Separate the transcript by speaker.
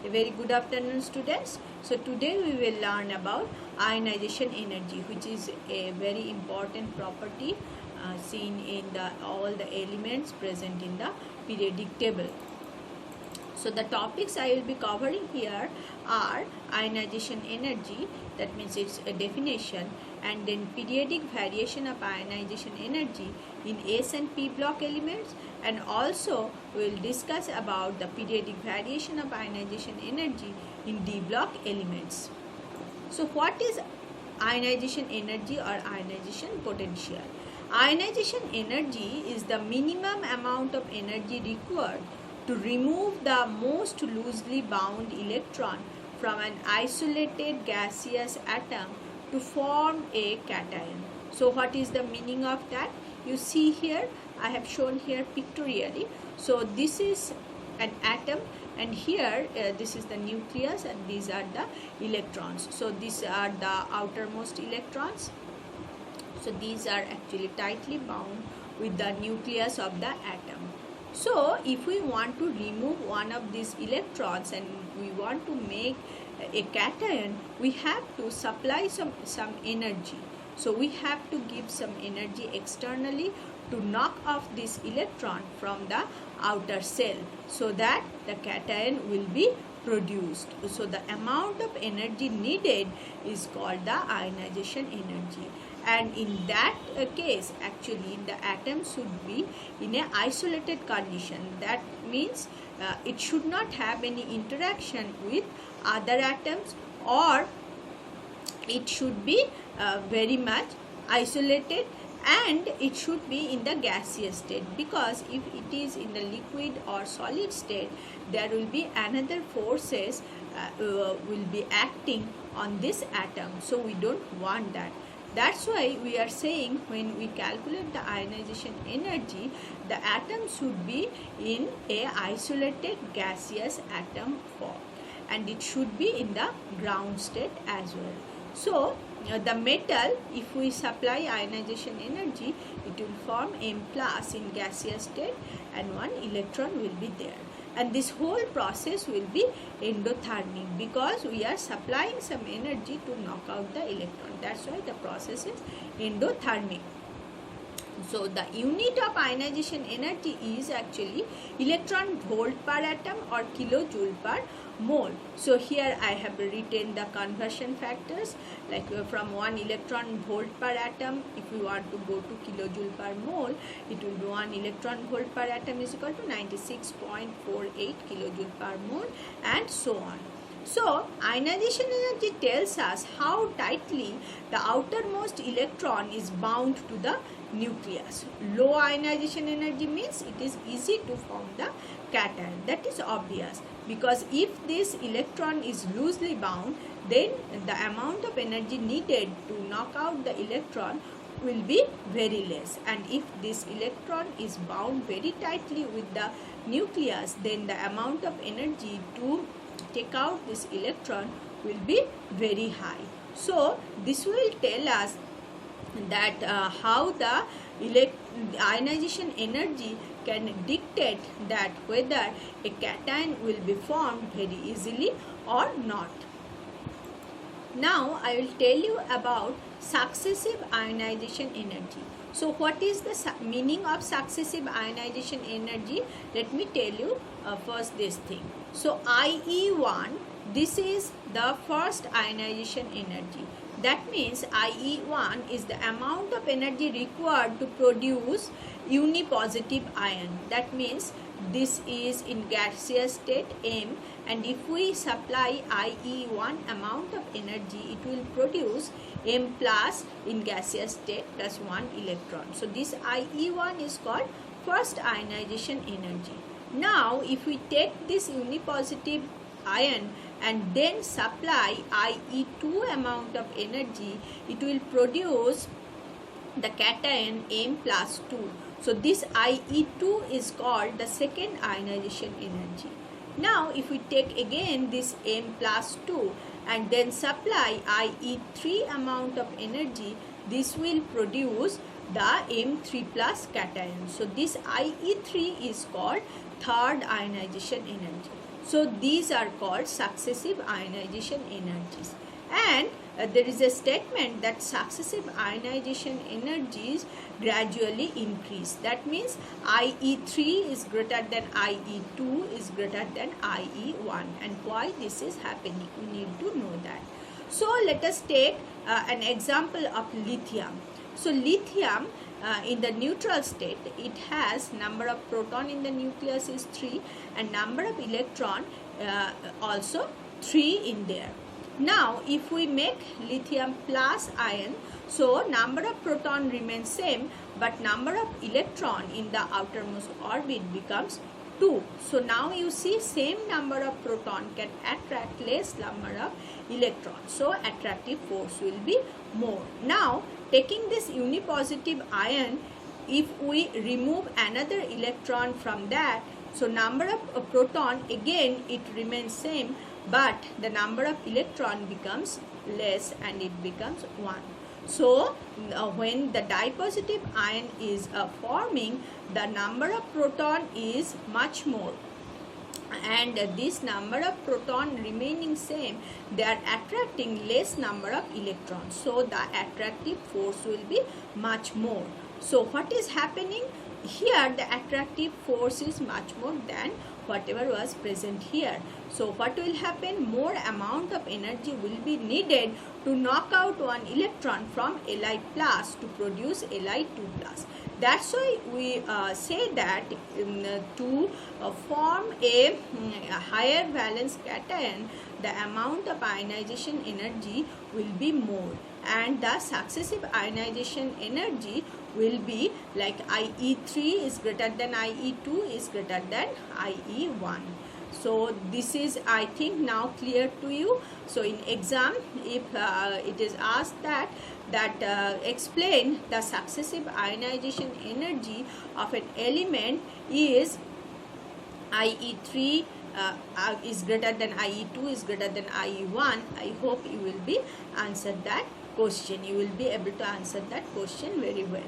Speaker 1: A very good afternoon, students. So today we will learn about ionization energy, which is a very important property seen in all the elements present in the periodic table. So the topics I will be covering here are ionization energy, that means its a definition, and then periodic variation of ionization energy in S and P block elements, and also we will discuss about the periodic variation of ionization energy in D block elements. So what is ionization energy or ionization potential? Ionization energy is the minimum amount of energy required to remove the most loosely bound electron from an isolated gaseous atom to form a cation. So what is the meaning of that? You see here, I have shown here pictorially. So this is an atom, and here this is the nucleus, and these are the electrons. So these are the outermost electrons. So these are actually tightly bound with the nucleus of the atom. So if we want to remove one of these electrons and we want to make a cation, we have to supply some energy. So we have to give some energy externally to knock off this electron from the outer cell so that the cation will be produced. So the amount of energy needed is called the ionization energy. And in that case, actually the atom should be in an isolated condition. That means it should not have any interaction with other atoms, or it should be very much isolated, and it should be in the gaseous state, because if it is in the liquid or solid state, there will be another forces will be acting on this atom. So we don't want that. That's why we are saying when we calculate the ionization energy, the atom should be in a isolated gaseous atom form, and it should be in the ground state as well. So the metal, if we supply ionization energy, it will form M plus in gaseous state, and one electron will be there. And this whole process will be endothermic, because we are supplying some energy to knock out the electron. That's why the process is endothermic. So the unit of ionization energy is actually electron volt per atom or kilojoule per mole. So here I have written the conversion factors, like from 1 electron volt per atom, if we want to go to kilojoule per mole, it will be 1 electron volt per atom is equal to 96.48 kilojoule per mole, and so on. So ionization energy tells us how tightly the outermost electron is bound to the nucleus. Low ionization energy means it is easy to form the cation. That is obvious, because if this electron is loosely bound, then the amount of energy needed to knock out the electron will be very less. And if this electron is bound very tightly with the nucleus, then the amount of energy to take out this electron will be very high. So this will tell us that how the ionization energy can dictate that whether a cation will be formed very easily or not. Now I will tell you about successive ionization energy. So what is the meaning of successive ionization energy? Let me tell you first this thing. So IE1, this is the first ionization energy. That means IE1 is the amount of energy required to produce unipositive ion. That means this is in gaseous state M, and if we supply IE1 amount of energy, it will produce M plus in gaseous state plus 1 electron. So this IE1 is called first ionization energy. Now if we take this unipositive ion and then supply IE2 amount of energy, it will produce the cation M plus 2. So this IE2 is called the second ionization energy. Now if we take again this M plus 2 and then supply IE3 amount of energy, this will produce the M3 plus cation. So this IE3 is called third ionization energy. So these are called successive ionization energies. And there is a statement that successive ionization energies gradually increase. That means IE3 is greater than IE2 is greater than IE1. And why this is happening? We need to know that. So let us take an example of lithium. So lithium in the neutral state, it has number of proton in the nucleus is 3 and number of electron also 3 in there. Now if we make lithium plus ion, so number of proton remains same but number of electron in the outermost orbit becomes 2. So now you see same number of proton can attract less number of electrons. So attractive force will be more. Now taking this unipositive ion, if we remove another electron from that, so number of proton again it remains same but the number of electron becomes less and it becomes 1. So when the dipositive ion is forming, the number of proton is much more and this number of proton remaining same, they are attracting less number of electrons. So the attractive force will be much more. So what is happening here? The attractive force is much more than whatever was present here. So what will happen? More amount of energy will be needed to knock out one electron from Li plus to produce Li2 plus. That's why we say that to form a higher valence cation, the amount of ionization energy will be more and the successive ionization energy will be like IE3 is greater than IE2 is greater than IE1. So this is, I think, now clear to you. So in exam, if it is asked that explain the successive ionization energy of an element is IE3 is greater than IE2 is greater than IE1, I hope you will be answered that question. You will be able to answer that question very well.